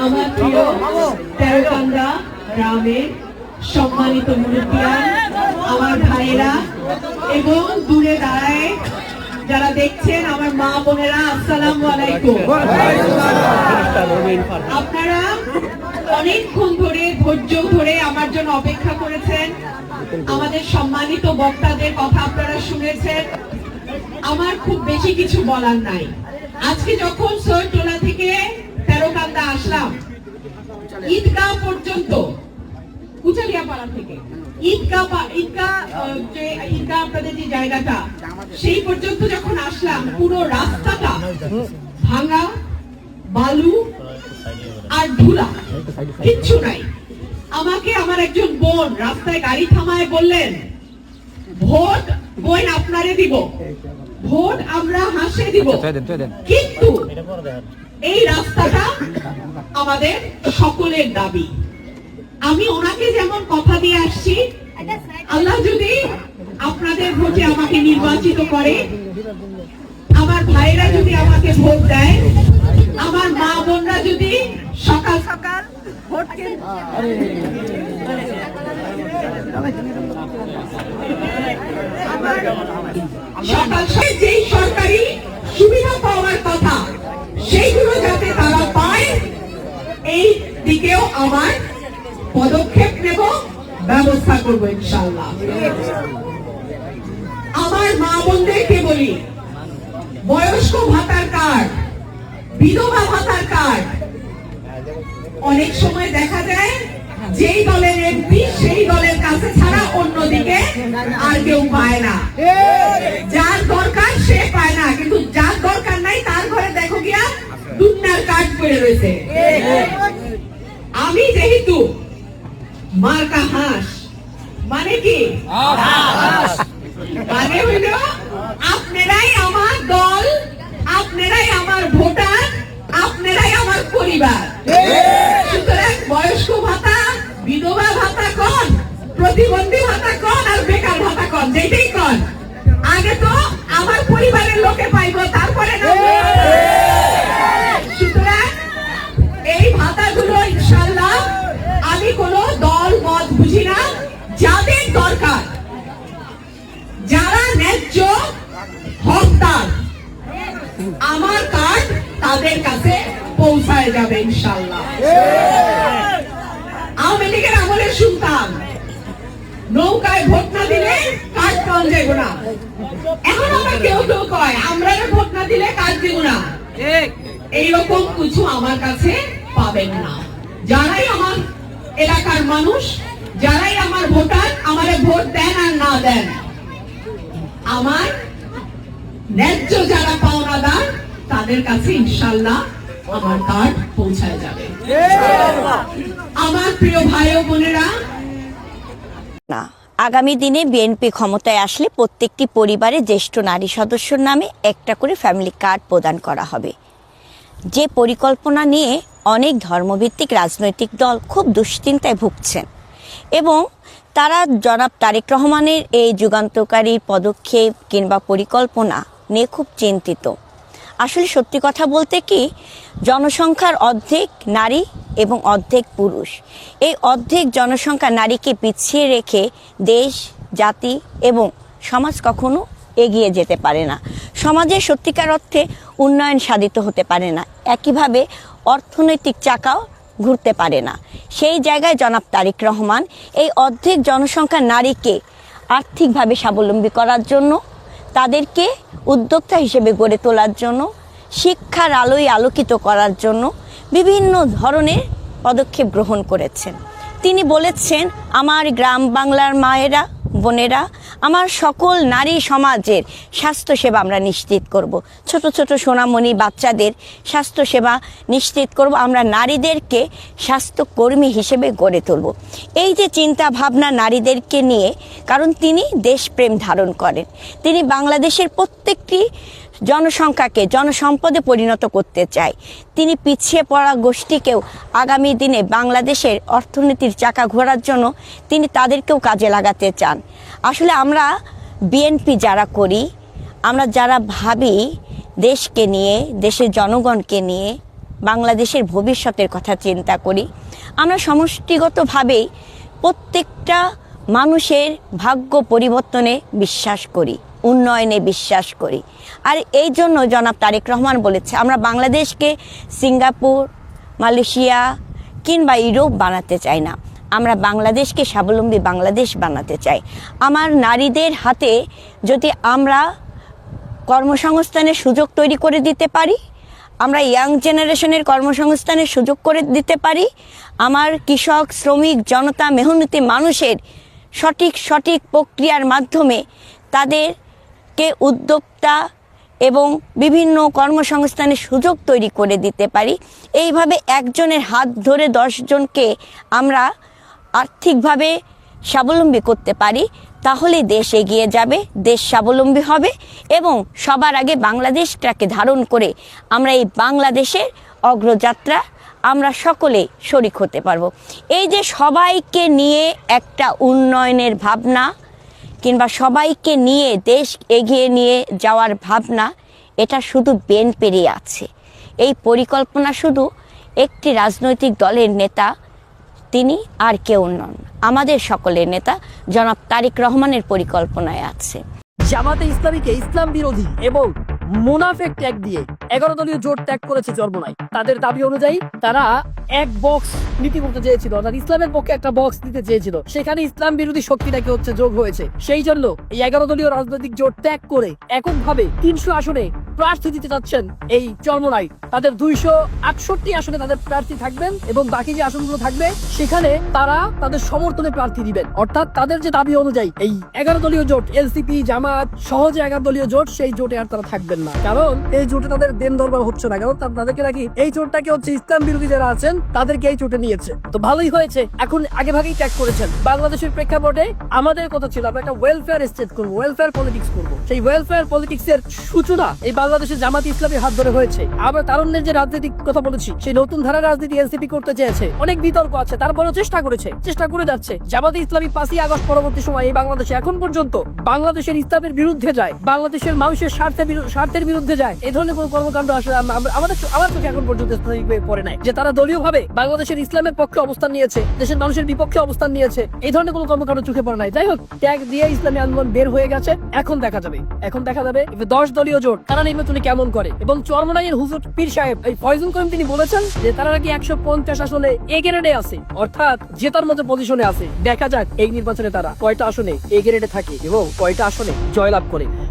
আমার প্রিয় তেরোকান্দা গ্রামের সম্মানিত মুরব্বিয়ান, আমার ভাইয়েরা এবং দূরে দাঁড়ায় যারা দেখছেন আমার মা বোনেরা, আসসালামু আলাইকুম। আপনারা অনেকক্ষণ ধরে ধৈর্য ধরে আমার জন্য অপেক্ষা করেছেন, আমাদের সম্মানিত বক্তাদের কথা আপনারা শুনেছেন। আমার খুব বেশি কিছু বলার নাই। আজকে যখন সৈয়দটোলা থেকে তেরোকান্দা আসলাম, ঈদগাহ পর্যন্ত, কুচালিয়াপাড়া থেকে ঈদগাহ আপনাদের যে জায়গাটা, সেই পর্যন্ত যখন আসলাম, পুরো রাস্তাটা ভাঙা, বালু আর ধুলা, কিচ্ছু নাই। আমাকে আমার একজন বোন রাস্তায় গাড়ি থামায় বললেন, ভোট বোন আপনারে দিব, ভোট আমরা হাসে দিব, কিন্তু এই রাস্তাটা আমাদের সকলের দাবি। আমি ওনাকে যেমন কথা দিয়ে আসছি, আল্লাহ যদি আপনাদের ভোটে আমাকে নির্বাচিত করে, আমার ভাইরা যদি আমাকে ভোট দেয়, আমার মা বোনরা যদি সকাল সকাল ভোট সকাল যেই সরকারি সুবিধা পাওয়ার কথা সেইগুলো যাতে তারা পায়, এই দিকেও আমার পদক্ষেপ নেব, ব্যবস্থা করব ইনশাআল্লাহ। আমার মা বোনদেরকে বলি, বয়স্ক ভাতার কার্ড, বিধবা ভাতার কার্ড, অনেক সময় দেখা যায় যেই দলের এমপি সেই দলের কাছে ছাড়া অন্যদিকে আর কেউ পায় না। যার দরকার সে পায় না, কিন্তু যার দরকার নাই তার ঘরে দেখো গিয়া দুনিয়ার কার্ড পড়ে রয়েছে। আমি যেহেতু মার্কা হাঁস, মানে কি মানে হইল আপনারাই আমার দল, আপনারাই আমার ভোটার, আপনারাই আমার পরিবার। সুতরাং বয়স্ক ভাতা, বিধবা ভাতা কোন, প্রতিবন্ধী ভাতা কোন, আর বেকার ভাতা কোন, যেটাই কোন, আগে তো আমার পরিবারের লোকে পাইব, তারপরে না। সুতরাং এই ভাতাগুলো ইনশাআল্লাহ আমি কোনো দল মত বুঝি না, যাদের দরকার, যারা ন্যায্য হকদার, আমার কার্ড তাদের কাছে পৌঁছায় যাবে ইনশাআল্লাহ। আওয়ামী লীগের আমলে শুনতাম নৌকায় ভোট না দিলে কার্ড পাওয়া যাবে না। এখন আবার কেউ কেউ কয় আমরা ভোট না দিলে কার্ড দিব না। এইরকম কিছু আমার কাছে পাবেন না। যারাই আমার এলাকার মানুষ, যারাই আমার ভোটার, আমারে ভোট দেন আর না দেন, আমার ন্যায্য যারা পাওনাদার তাদের কাছে ইনশাআল্লাহ আমার কার্ড পৌঁছায় যাবে। আমার প্রিয় ভাই ও বোনেরা, না, আগামী দিনে বিএনপি ক্ষমতায় আসলে প্রত্যেকটি পরিবারে জ্যেষ্ঠ নারী সদস্যর নামে একটা করে ফ্যামিলি কার্ড প্রদান করা হবে। যে পরিকল্পনা নিয়ে অনেক ধর্মভিত্তিক রাজনৈতিক দল খুব দুশ্চিন্তায় ভুগছেন এবং তারা জনাব তারেক রহমানের এই যুগান্তকারী পদক্ষেপ কিংবা পরিকল্পনা নিয়ে খুব চিন্তিত। আসলে সত্যি কথা বলতে কি, জনসংখ্যার অর্ধেক নারী এবং অর্ধেক পুরুষ, এই অর্ধেক জনসংখ্যা নারীকে পিছিয়ে রেখে দেশ, জাতি এবং সমাজ কখনো এগিয়ে যেতে পারে না। সমাজের সত্যিকার অর্থে উন্নয়ন সাধিত হতে পারে না, একইভাবে অর্থনৈতিক চাকাও ঘুরতে পারে না। সেই জায়গায় জনাব তারেক রহমান এই অর্ধেক জনসংখ্যা নারীকে আর্থিকভাবে স্বাবলম্বী করার জন্য, তাদেরকে উদ্যোক্তা হিসেবে গড়ে তোলার জন্য, শিক্ষার আলোয় আলোকিত করার জন্য বিভিন্ন ধরনের পদক্ষেপ গ্রহণ করেছেন। তিনি বলেছেন, আমার গ্রাম বাংলার মায়েরা, বোনেরা, আমার সকল নারী সমাজের স্বাস্থ্যসেবা আমরা নিশ্চিত করব। ছোট ছোট সোনামণি বাচ্চাদের স্বাস্থ্যসেবা নিশ্চিত করব। আমরা নারীদেরকে স্বাস্থ্যকর্মী হিসেবে গড়ে তুলব। এই যে চিন্তা ভাবনা নারীদেরকে নিয়ে, কারণ তিনি দেশপ্রেম ধারণ করেন, তিনি বাংলাদেশের প্রত্যেকটি জনসংখ্যাকে জনসম্পদে পরিণত করতে চায়। তিনি পিছিয়ে পড়া গোষ্ঠীকেও আগামী দিনে বাংলাদেশের অর্থনীতির চাকা ঘোরার জন্য তিনি তাদেরকেও কাজে লাগাতে চান। আসলে আমরা বিএনপি যারা করি, আমরা যারা ভাবি দেশকে নিয়ে, দেশের জনগণকে নিয়ে, বাংলাদেশের ভবিষ্যতের কথা চিন্তা করি, আমরা সমষ্টিগতভাবেই প্রত্যেকটা মানুষের ভাগ্য পরিবর্তনে বিশ্বাস করি, উন্নয়নে বিশ্বাস করি। আর এই জন্য জনাব তারেক রহমান বলেছে, আমরা বাংলাদেশকে সিঙ্গাপুর, মালয়েশিয়া কিংবা ইউরোপ বানাতে চাই না, আমরা বাংলাদেশকে স্বাবলম্বী বাংলাদেশ বানাতে চাই। আমার নারীদের হাতে যদি আমরা কর্মসংস্থানের সুযোগ তৈরি করে দিতে পারি, আমরা ইয়াং জেনারেশনের কর্মসংস্থানের সুযোগ করে দিতে পারি, আমার কৃষক, শ্রমিক, জনতা, মেহনতি মানুষের সঠিক প্রক্রিয়ার মাধ্যমে তাদেরকে উদ্যোক্তা এবং বিভিন্ন কর্মসংস্থানের সুযোগ তৈরি করে দিতে পারি, এইভাবে একজনের হাত ধরে 10 জনকে আমরা আর্থিকভাবে স্বাবলম্বী করতে পারি, তাহলে দেশ এগিয়ে যাবে, দেশ স্বাবলম্বী হবে এবং সবার আগে বাংলাদেশটাকে ধারণ করে আমরা এই বাংলাদেশের অগ্রযাত্রা আমরা সকলে শরিক হতে পারবো। এই যে সবাইকে নিয়ে একটা উন্নয়নের ভাবনা কিংবা সবাইকে নিয়ে দেশ এগিয়ে নিয়ে যাওয়ার ভাবনা, এটা শুধু বিএনপিরই আছে। এই পরিকল্পনা শুধু একটি রাজনৈতিক দলের নেতা, তিনি আর কেউ নন, আমাদের সকলের নেতা জনাব তারেক রহমানের পরিকল্পনায় আছে। জামাতে ইসলামীকে ইসলাম বিরোধী এবং মুনাফেক ট্যাগ দিয়ে 11 দলীয় জোট ত্যাগ করেছে চরমোনাই। তাদের দাবি অনুযায়ী তারা এক বক্স নীতি করতে চেয়েছিল, অর্থাৎ ইসলামের পক্ষে একটা বক্স দিতে চেয়েছিল, সেখানে ইসলাম বিরোধী শক্তিটাকে যোগ হয়েছে। সেই জন্য এই 11 দলীয় রাজনৈতিক জোট ত্যাগ করে এককভাবে 300 আসনে প্রার্থী দিতে যাচ্ছেন এই চরমোনাই। তাদের 268 আসনে তাদের প্রার্থী থাকবেন এবং বাকি যে আসনগুলো থাকবে সেখানে তারা তাদের সমর্থনে প্রার্থী দিবেন। অর্থাৎ তাদের যে দাবি অনুযায়ী এই 11 দলীয় জোট, এলসিপি, জামাত সহজে 11 দলীয় জোট, সেই জোটে আর তারা থাকবেন না, কারণ এই জোটে তাদের দেন দরবার হচ্ছে না, কারণ তাদেরকে নাকি এই জোটটাকে ইসলাম বিরোধী যারা আছেন তাদেরকে এই জোটে নিয়েছে। তো ভালোই হয়েছে, এখন আগে ভাগেই ত্যাগ করেছেন। বাংলাদেশের প্রেক্ষাপটে আমাদের কথা ছিল আমরা একটা ওয়েলফেয়ার স্টেট করবো, ওয়েলফেয়ার পলিটিক্স করবো। সেই ওয়েলফেয়ার পলিটিক্স এর সূচনা এই বাংলাদেশের জামাত ইসলামের হাত ধরে হয়েছে। আবার তারুণ্যের যে রাজনীতির কথা বলেছি, সেই নতুন ধারার রাজনীতি এনসিপি করতে চেয়েছে, অনেক বিতর্ক আছে, তারপরেও চেষ্টা করে যাচ্ছে। জামাত ইসলামী 5ই আগস্ট পরবর্তী সময় এই বাংলাদেশে এখন পর্যন্ত বাংলাদেশের ইসলামের বিরুদ্ধে যায়, বাংলাদেশের মানুষের স্বার্থের বিরুদ্ধে যায়, এই ধরনের কোন কর্মকাণ্ড আসলে আমার চোখে এখন পর্যন্ত স্থায়ীভাবে পড়ে নাই। যে তারা দলীয় ভাবে বাংলাদেশের ইসলামের পক্ষে অবস্থান নিয়েছে, দেশের মানুষের বিপক্ষে অবস্থান নিয়েছে, এই ধরনের কোন কর্মকাণ্ড চোখে পড়ে নাই। যাই হোক, ত্যাগ দিয়ে ইসলামী আন্দোলন বের হয়ে গেছে। এখন দেখা যাবে 10 দলীয় জোট তারা নির্বাচনে কেমন করে। এবং চরমোনাইয়ের হুজুর পীর সাহেব এই ফয়জুল করিম তিনি বলেছেন যে তারা নাকি 150 আসনে এ গ্রেডে আছে, অর্থাৎ জেতার মতো পজিশনে আছে। দেখা যাক এই নির্বাচনে তারা কয়টা আসনে এ গ্রেডে থাকে এবং কয়টা আসনে জয়লাভ করে।